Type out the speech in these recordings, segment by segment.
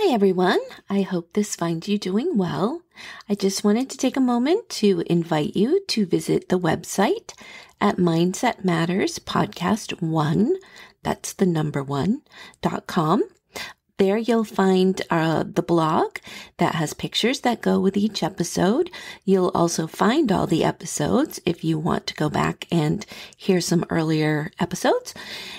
Hi, everyone. I hope this finds you doing well. I just wanted to take a moment to invite you to visit the website at Mindset Matters Podcast 1. That's the number 1.com. There you'll find the blog that has pictures that go with each episode. You'll also find all the episodes if you want to go back and hear some earlier episodes.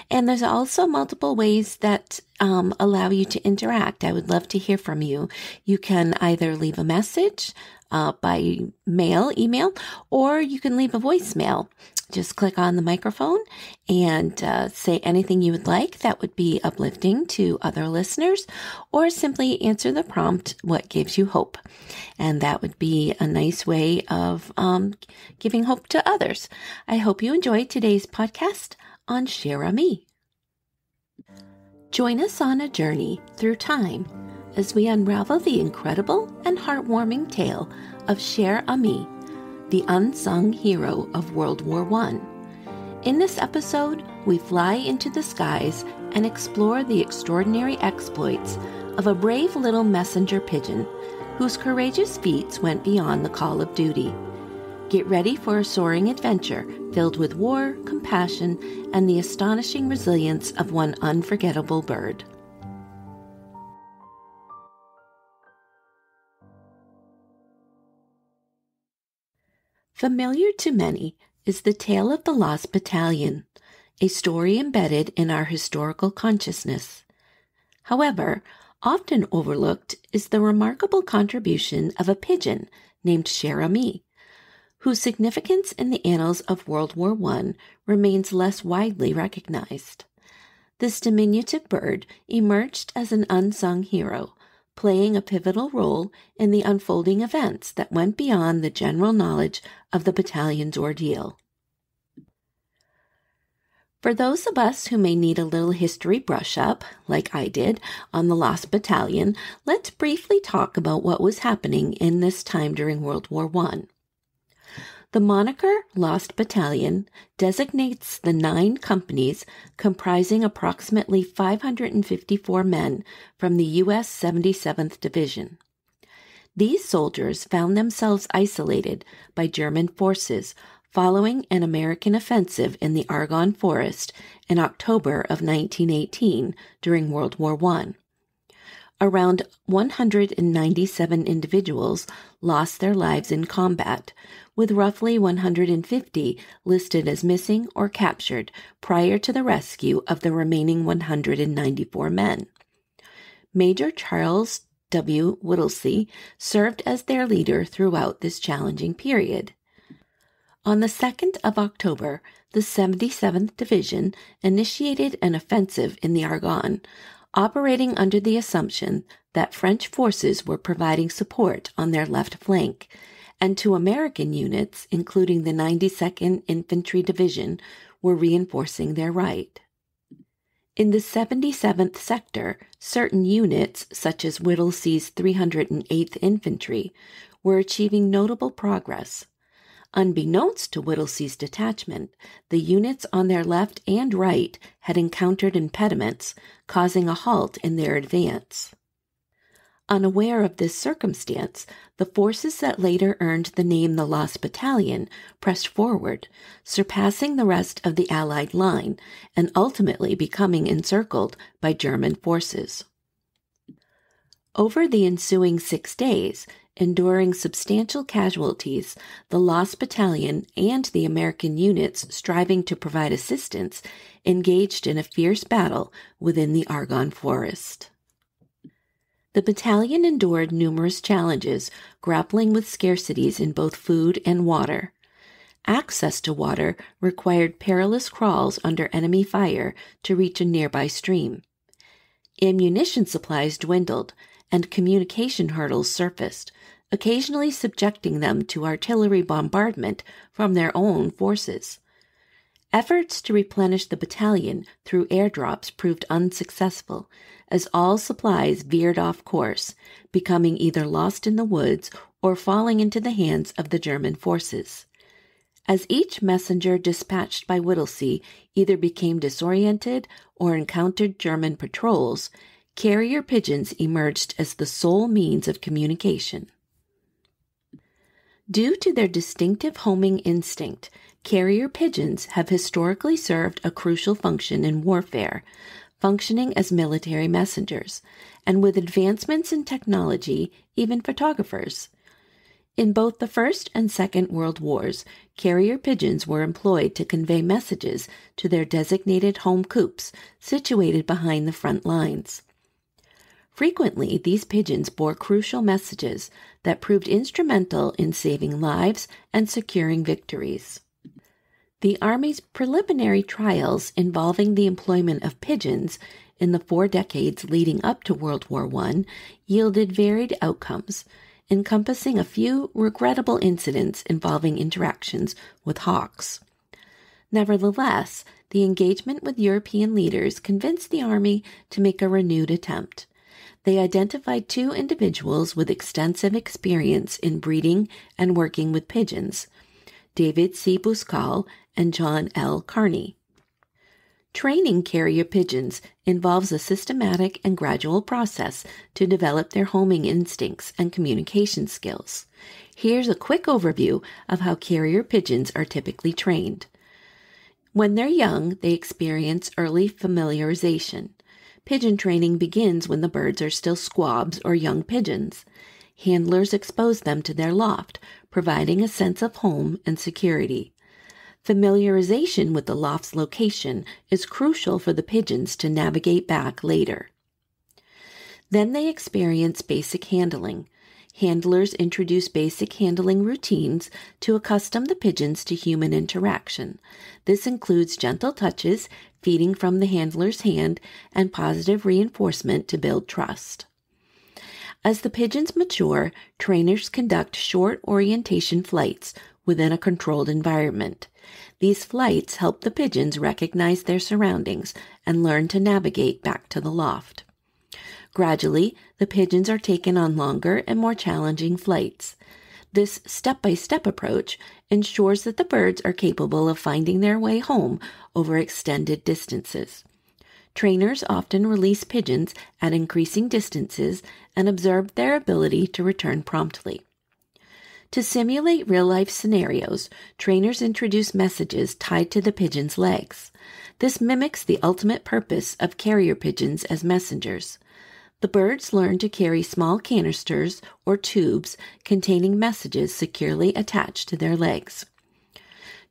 And there's also multiple ways that allow you to interact. I would love to hear from you. You can either leave a message by email, or you can leave a voicemail. Just click on the microphone and say anything you would like that would be uplifting to other listeners, or simply answer the prompt, what gives you hope? And that would be a nice way of giving hope to others. I hope you enjoyed today's podcast on Cher Ami. Join us on a journey through time as we unravel the incredible and heartwarming tale of Cher Ami, the unsung hero of World War I. In this episode, we fly into the skies and explore the extraordinary exploits of a brave little messenger pigeon whose courageous feats went beyond the call of duty. Get ready for a soaring adventure filled with war, compassion, and the astonishing resilience of one unforgettable bird. Familiar to many is the tale of the Lost Battalion, a story embedded in our historical consciousness. However, often overlooked is the remarkable contribution of a pigeon named Cher Ami, whose significance in the annals of World War I remains less widely recognized. This diminutive bird emerged as an unsung hero, playing a pivotal role in the unfolding events that went beyond the general knowledge of the battalion's ordeal. For those of us who may need a little history brush-up, like I did, on the Lost Battalion, let's briefly talk about what was happening in this time during World War I. The moniker Lost Battalion designates the 9 companies comprising approximately 554 men from the U.S. 77th Division. These soldiers found themselves isolated by German forces following an American offensive in the Argonne Forest in October of 1918 during World War I. Around 197 individuals lost their lives in combat, with roughly 150 listed as missing or captured prior to the rescue of the remaining 194 men. Major Charles W. Whittlesey served as their leader throughout this challenging period. On the 2nd of October, the 77th Division initiated an offensive in the Argonne, operating under the assumption that French forces were providing support on their left flank, and 2 American units, including the 92nd Infantry Division, were reinforcing their right. In the 77th Sector, certain units, such as Whittlesey's 308th Infantry, were achieving notable progress. Unbeknownst to Whittlesey's detachment, the units on their left and right had encountered impediments, causing a halt in their advance. Unaware of this circumstance, the forces that later earned the name the Lost Battalion pressed forward, surpassing the rest of the Allied line and ultimately becoming encircled by German forces. Over the ensuing 6 days, enduring substantial casualties, the Lost Battalion and the American units striving to provide assistance engaged in a fierce battle within the Argonne Forest. The battalion endured numerous challenges, grappling with scarcities in both food and water. Access to water required perilous crawls under enemy fire to reach a nearby stream. Ammunition supplies dwindled, and communication hurdles surfaced, occasionally subjecting them to artillery bombardment from their own forces. Efforts to replenish the battalion through airdrops proved unsuccessful, as all supplies veered off course, becoming either lost in the woods or falling into the hands of the German forces. As each messenger dispatched by Whittlesey either became disoriented or encountered German patrols, carrier pigeons emerged as the sole means of communication. Due to their distinctive homing instinct, carrier pigeons have historically served a crucial function in warfare, functioning as military messengers, and with advancements in technology, even photographers. In both the First and Second World Wars, carrier pigeons were employed to convey messages to their designated home coops situated behind the front lines. Frequently, these pigeons bore crucial messages that proved instrumental in saving lives and securing victories. The Army's preliminary trials involving the employment of pigeons in the 4 decades leading up to World War I yielded varied outcomes, encompassing a few regrettable incidents involving interactions with hawks. Nevertheless, the engagement with European leaders convinced the Army to make a renewed attempt. They identified 2 individuals with extensive experience in breeding and working with pigeons, David C. Buscal and John L. Carney. Training carrier pigeons involves a systematic and gradual process to develop their homing instincts and communication skills. Here's a quick overview of how carrier pigeons are typically trained. When they're young, they experience early familiarization. Pigeon training begins when the birds are still squabs or young pigeons. Handlers expose them to their loft, providing a sense of home and security. Familiarization with the loft's location is crucial for the pigeons to navigate back later. Then they experience basic handling. Handlers introduce basic handling routines to accustom the pigeons to human interaction. This includes gentle touches, feeding from the handler's hand, and positive reinforcement to build trust. As the pigeons mature, trainers conduct short orientation flights within a controlled environment. These flights help the pigeons recognize their surroundings and learn to navigate back to the loft. Gradually, the pigeons are taken on longer and more challenging flights. This step-by-step approach ensures that the birds are capable of finding their way home over extended distances. Trainers often release pigeons at increasing distances and observe their ability to return promptly. To simulate real-life scenarios, trainers introduce messages tied to the pigeon's legs. This mimics the ultimate purpose of carrier pigeons as messengers. The birds learn to carry small canisters or tubes containing messages securely attached to their legs.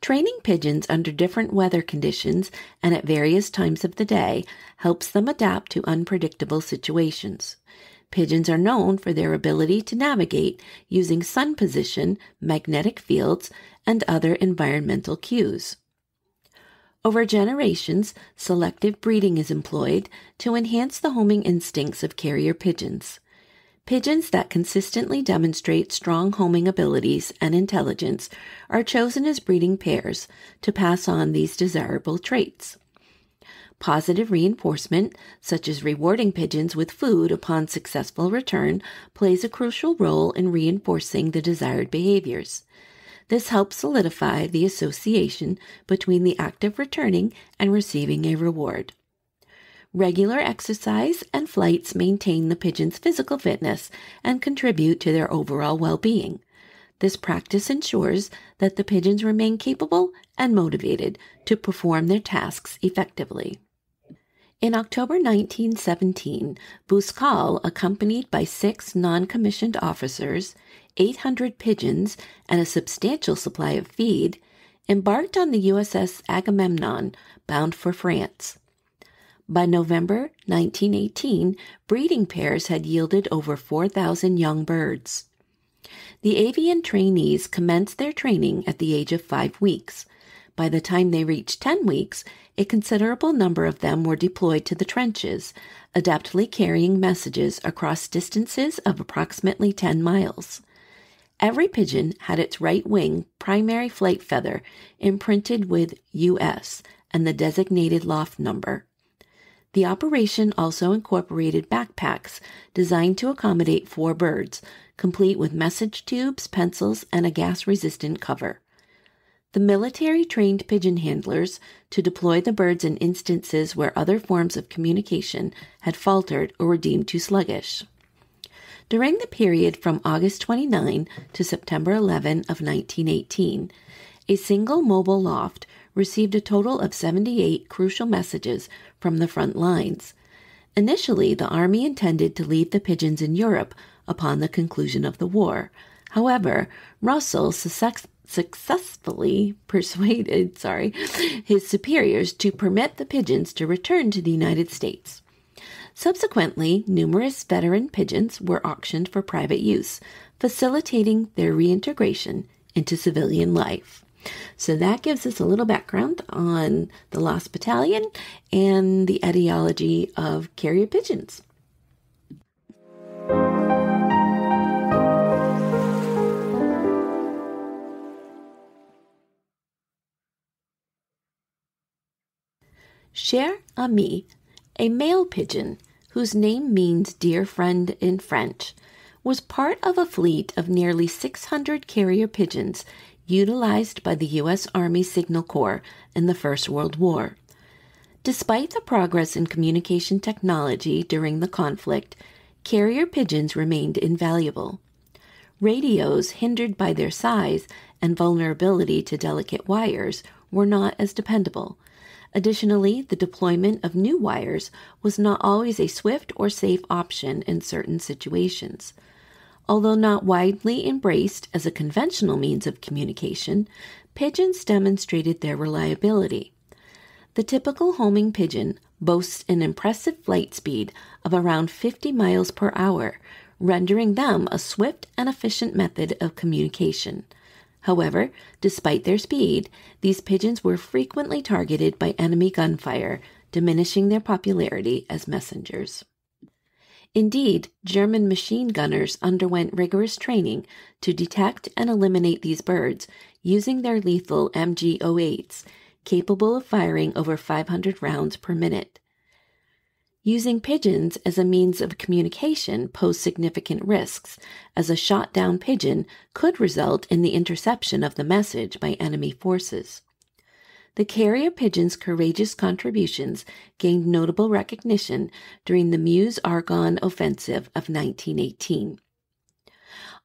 Training pigeons under different weather conditions and at various times of the day helps them adapt to unpredictable situations. Pigeons are known for their ability to navigate using sun position, magnetic fields, and other environmental cues. Over generations, selective breeding is employed to enhance the homing instincts of carrier pigeons. Pigeons that consistently demonstrate strong homing abilities and intelligence are chosen as breeding pairs to pass on these desirable traits. Positive reinforcement, such as rewarding pigeons with food upon successful return, plays a crucial role in reinforcing the desired behaviors. This helps solidify the association between the act of returning and receiving a reward. Regular exercise and flights maintain the pigeon's physical fitness and contribute to their overall well-being. This practice ensures that the pigeons remain capable and motivated to perform their tasks effectively. In October 1917, Buscal, accompanied by 6 non-commissioned officers, 800 pigeons, and a substantial supply of feed, embarked on the USS Agamemnon, bound for France. By November 1918, breeding pairs had yielded over 4,000 young birds. The avian trainees commenced their training at the age of 5 weeks. By the time they reached 10 weeks, a considerable number of them were deployed to the trenches, adeptly carrying messages across distances of approximately 10 miles. Every pigeon had its right wing primary flight feather imprinted with US and the designated loft number. The operation also incorporated backpacks designed to accommodate 4 birds, complete with message tubes, pencils, and a gas-resistant cover. The military trained pigeon handlers to deploy the birds in instances where other forms of communication had faltered or were deemed too sluggish. During the period from August 29 to September 11 of 1918, a single mobile loft received a total of 78 crucial messages from the front lines. Initially, the Army intended to leave the pigeons in Europe upon the conclusion of the war. However, Russell successfully persuaded his superiors to permit the pigeons to return to the United States. Subsequently, numerous veteran pigeons were auctioned for private use, facilitating their reintegration into civilian life. So that gives us a little background on the Lost Battalion and the etiology of carrier pigeons. Cher ami, a male pigeon, whose name means dear friend in French, was part of a fleet of nearly 600 carrier pigeons utilized by the U.S. Army Signal Corps in the First World War. Despite the progress in communication technology during the conflict, carrier pigeons remained invaluable. Radios, hindered by their size and vulnerability to delicate wires, were not as dependable. Additionally, the deployment of new wires was not always a swift or safe option in certain situations. Although not widely embraced as a conventional means of communication, pigeons demonstrated their reliability. The typical homing pigeon boasts an impressive flight speed of around 50 miles per hour, rendering them a swift and efficient method of communication. However, despite their speed, these pigeons were frequently targeted by enemy gunfire, diminishing their popularity as messengers. Indeed, German machine gunners underwent rigorous training to detect and eliminate these birds using their lethal MG-08s, capable of firing over 500 rounds per minute. Using pigeons as a means of communication posed significant risks, as a shot-down pigeon could result in the interception of the message by enemy forces. The carrier pigeon's courageous contributions gained notable recognition during the Meuse-Argonne Offensive of 1918.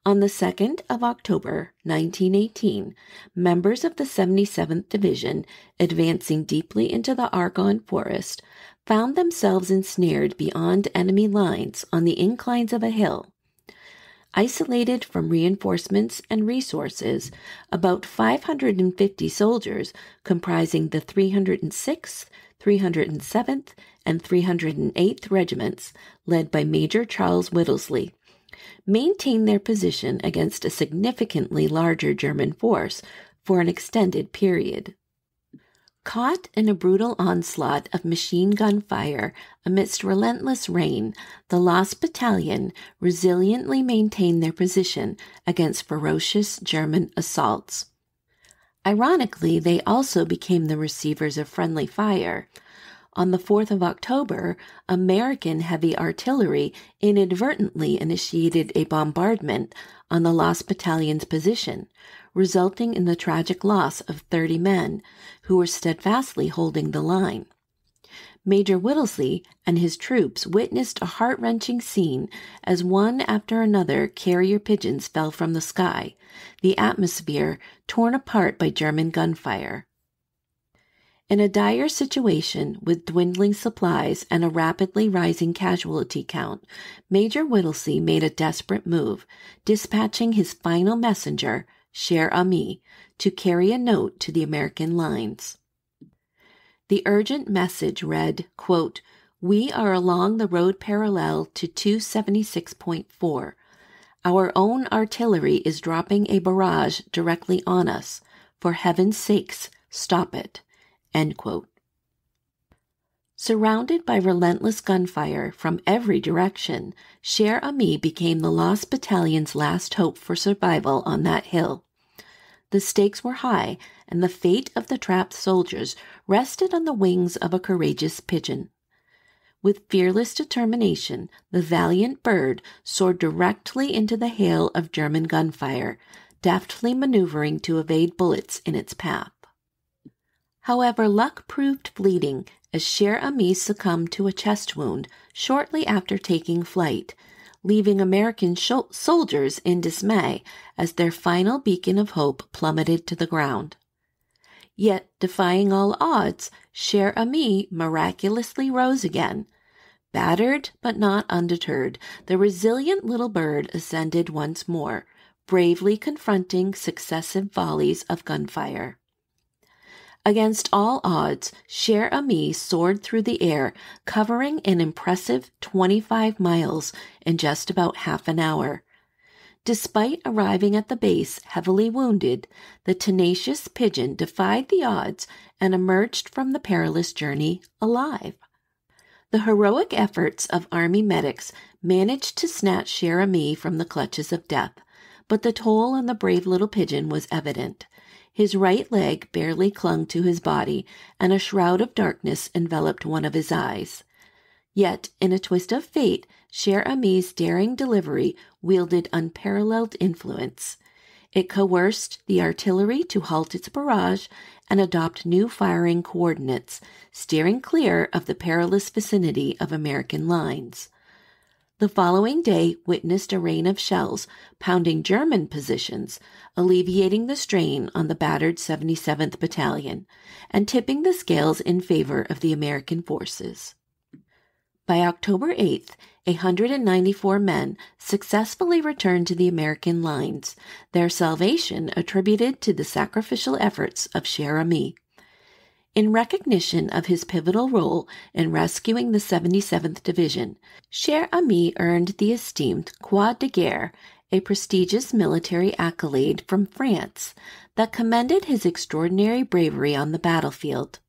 On the 2nd of October, 1918, members of the 77th Division, advancing deeply into the Argonne Forest, found themselves ensnared beyond enemy lines on the inclines of a hill. Isolated from reinforcements and resources, about 550 soldiers comprising the 306th, 307th, and 308th Regiments, led by Major Charles Whittlesey, maintained their position against a significantly larger German force for an extended period. Caught in a brutal onslaught of machine gun fire amidst relentless rain, the Lost Battalion resiliently maintained their position against ferocious German assaults. Ironically, they also became the receivers of friendly fire. On the 4th of October, American heavy artillery inadvertently initiated a bombardment on the Lost Battalion's position, resulting in the tragic loss of 30 men who were steadfastly holding the line. Major Whittlesey and his troops witnessed a heart-wrenching scene as one after another carrier pigeons fell from the sky, the atmosphere torn apart by German gunfire. In a dire situation with dwindling supplies and a rapidly rising casualty count, Major Whittlesey made a desperate move, dispatching his final messenger, Cher ami, to carry a note to the American lines. The urgent message read, quote, "We are along the road parallel to 276.4. Our own artillery is dropping a barrage directly on us. For heaven's sakes, stop it." End quote. Surrounded by relentless gunfire from every direction, Cher ami became the Lost Battalion's last hope for survival on that hill. The stakes were high, and the fate of the trapped soldiers rested on the wings of a courageous pigeon. With fearless determination, the valiant bird soared directly into the hail of German gunfire, deftly maneuvering to evade bullets in its path. However, luck proved fleeting as Cher Ami succumbed to a chest wound shortly after taking flight, leaving American soldiers in dismay as their final beacon of hope plummeted to the ground. Yet, defying all odds, Cher Ami miraculously rose again. Battered but not undeterred, the resilient little bird ascended once more, bravely confronting successive volleys of gunfire. Against all odds, Cher Ami soared through the air, covering an impressive 25 miles in just about half an hour. Despite arriving at the base heavily wounded, the tenacious pigeon defied the odds and emerged from the perilous journey alive. The heroic efforts of Army medics managed to snatch Cher Ami from the clutches of death, but the toll on the brave little pigeon was evident. His right leg barely clung to his body, and a shroud of darkness enveloped one of his eyes. Yet, in a twist of fate, Cher Ami's daring delivery wielded unparalleled influence. It coerced the artillery to halt its barrage and adopt new firing coordinates, steering clear of the perilous vicinity of American lines. The following day witnessed a rain of shells pounding German positions, alleviating the strain on the battered 77th Battalion, and tipping the scales in favor of the American forces. By October 8th, 194 men successfully returned to the American lines, their salvation attributed to the sacrificial efforts of Cher Ami. In recognition of his pivotal role in rescuing the 77th Division, Cher Ami earned the esteemed Croix de Guerre, a prestigious military accolade from France that commended his extraordinary bravery on the battlefield.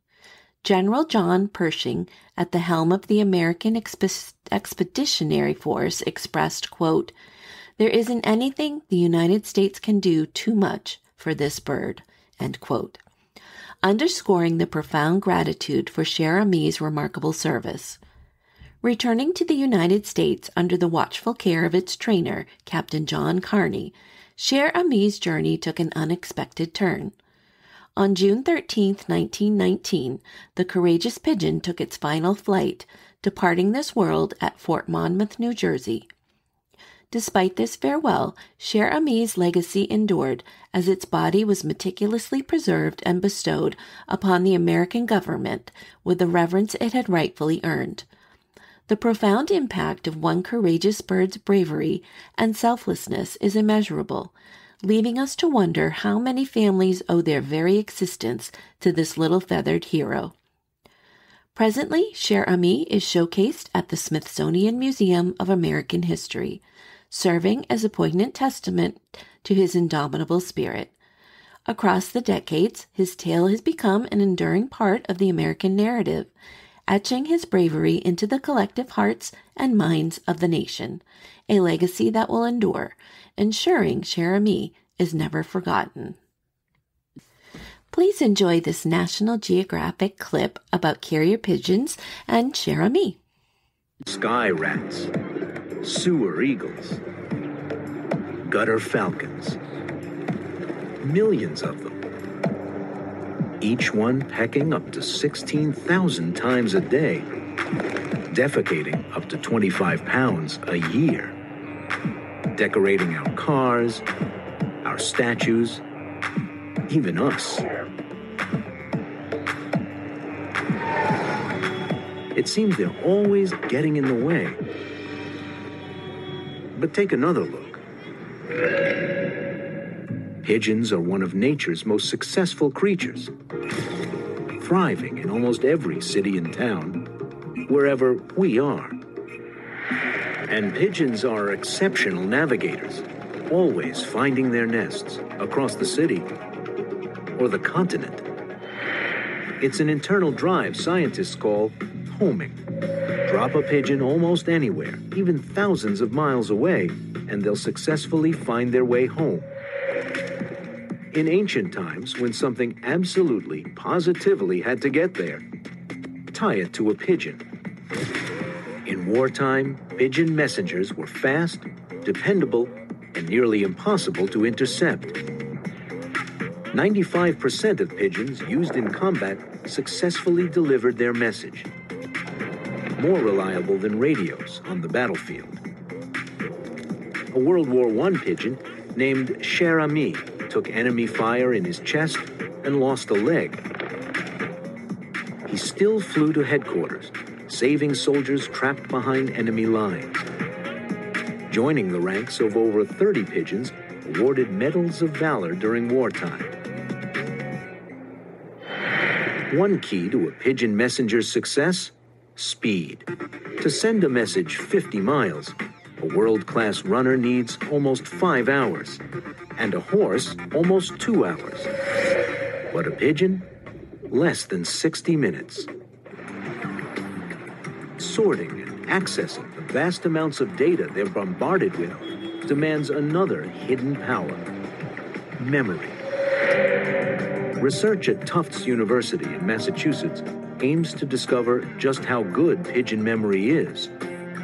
General John Pershing, at the helm of the American Expeditionary Force, expressed, quote, "There isn't anything the United States can do too much for this bird," end quote, underscoring the profound gratitude for Cher Ami's remarkable service. Returning to the United States under the watchful care of its trainer, Captain John Carney, Cher Ami's journey took an unexpected turn. On June 13, 1919, the courageous pigeon took its final flight, departing this world at Fort Monmouth, New Jersey. Despite this farewell, Cher Ami's legacy endured as its body was meticulously preserved and bestowed upon the American government with the reverence it had rightfully earned. The profound impact of one courageous bird's bravery and selflessness is immeasurable, leaving us to wonder how many families owe their very existence to this little feathered hero. Presently, Cher Ami is showcased at the Smithsonian Museum of American History, serving as a poignant testament to his indomitable spirit. Across the decades, his tale has become an enduring part of the American narrative, etching his bravery into the collective hearts and minds of the nation, a legacy that will endure, ensuring Cher Ami is never forgotten. Please enjoy this National Geographic clip about carrier pigeons and Cher Ami. Sky rats, sewer eagles, gutter falcons, millions of them, each one pecking up to 16,000 times a day, defecating up to 25 pounds a year, decorating our cars, our statues, even us. It seems they're always getting in the way. But take another look. Pigeons are one of nature's most successful creatures, thriving in almost every city and town, wherever we are. And pigeons are exceptional navigators, always finding their nests across the city or the continent. It's an internal drive scientists call homing. Drop a pigeon almost anywhere, even thousands of miles away, and they'll successfully find their way home. In ancient times, when something absolutely, positively had to get there, tie it to a pigeon. In wartime, pigeon messengers were fast, dependable, and nearly impossible to intercept. 95% of pigeons used in combat successfully delivered their message. More reliable than radios on the battlefield. A World War I pigeon named Cher Ami took enemy fire in his chest and lost a leg. He still flew to headquarters, saving soldiers trapped behind enemy lines. Joining the ranks of over 30 pigeons awarded medals of valor during wartime. One key to a pigeon messenger's success: speed. To send a message 50 miles, a world-class runner needs almost 5 hours, and a horse almost 2 hours. But a pigeon? Less than 60 minutes. Sorting and accessing the vast amounts of data they're bombarded with demands another hidden power: memory. Research at Tufts University in Massachusetts aims to discover just how good pigeon memory is.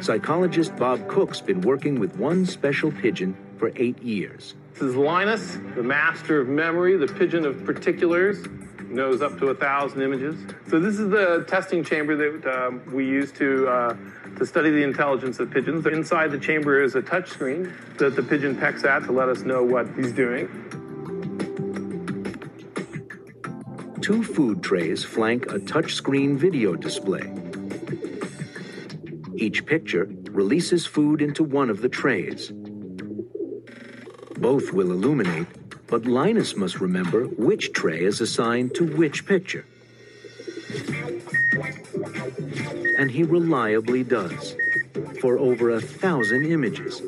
Psychologist Bob Cook's been working with one special pigeon for 8 years. This is Linus, the master of memory, the pigeon of particulars. Knows up to 1,000 images. So this is the testing chamber that we use to study the intelligence of pigeons. Inside the chamber is a touch screen that the pigeon pecks at to let us know what he's doing. 2 food trays flank a touchscreen video display. Each picture releases food into one of the trays. Both will illuminate, but Linus must remember which tray is assigned to which picture. And he reliably does, for over 1,000 images,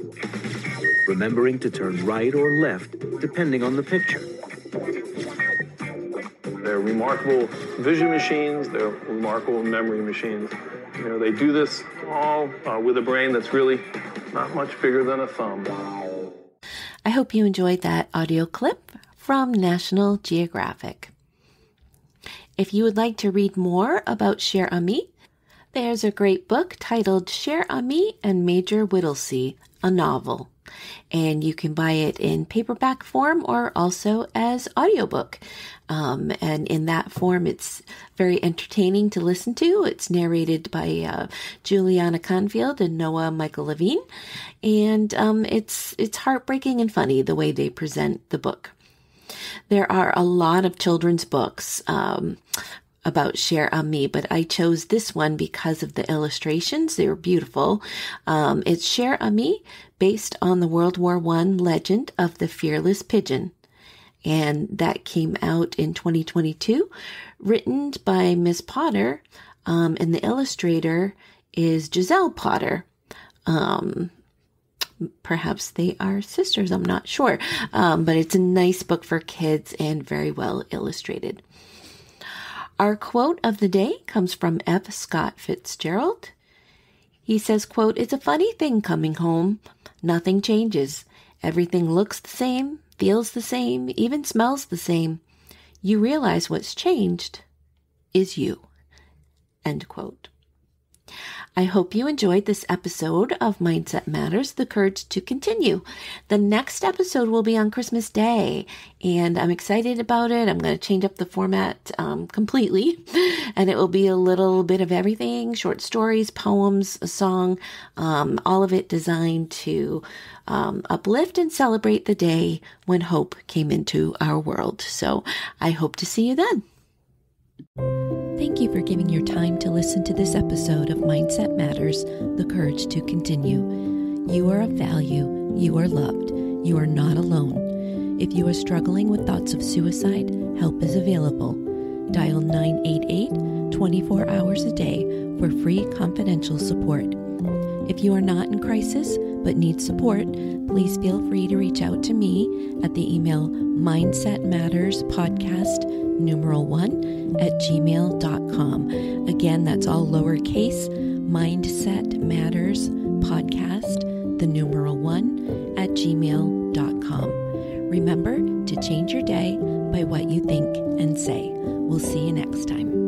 remembering to turn right or left depending on the picture. They're remarkable vision machines, they're remarkable memory machines. You know, they do this all with a brain that's really not much bigger than a thumb. I hope you enjoyed that audio clip from National Geographic. If you would like to read more about Cher Ami, there's a great book titled Cher Ami and Major Whittlesey, a novel. And you can buy it in paperback form or also as audiobook. And in that form, it's very entertaining to listen to. It's narrated by Juliana Canfield and Noah Michael Levine. And it's heartbreaking and funny the way they present the book. There are a lot of children's books about Cher Ami, but I chose this one because of the illustrations. They were beautiful. It's Cher Ami, based on the World War I legend of the fearless pigeon. And that came out in 2022, written by Miss Potter, and the illustrator is Giselle Potter. Perhaps they are sisters, I'm not sure. But it's a nice book for kids and very well illustrated. Our quote of the day comes from F. Scott Fitzgerald. He says, quote, "It's a funny thing coming home. Nothing changes. Everything looks the same, feels the same, even smells the same. You realize what's changed is you." End quote. I hope you enjoyed this episode of Mindset Matters, The Courage to Continue. The next episode will be on Christmas Day, and I'm excited about it. I'm going to change up the format completely, and it will be a little bit of everything, short stories, poems, a song, all of it designed to uplift and celebrate the day when hope came into our world. So I hope to see you then. Thank you for giving your time to listen to this episode of Mindset Matters, The Courage to Continue. You are of value. You are loved. You are not alone. If you are struggling with thoughts of suicide, help is available. Dial 988 24 hours a day for free confidential support. If you are not in crisis but need support, please feel free to reach out to me at the email mindsetmatterspodcast1@gmail.com. Again, that's all lowercase, mindsetmatterspodcast1@gmail.com. Remember to change your day by what you think and say. We'll see you next time.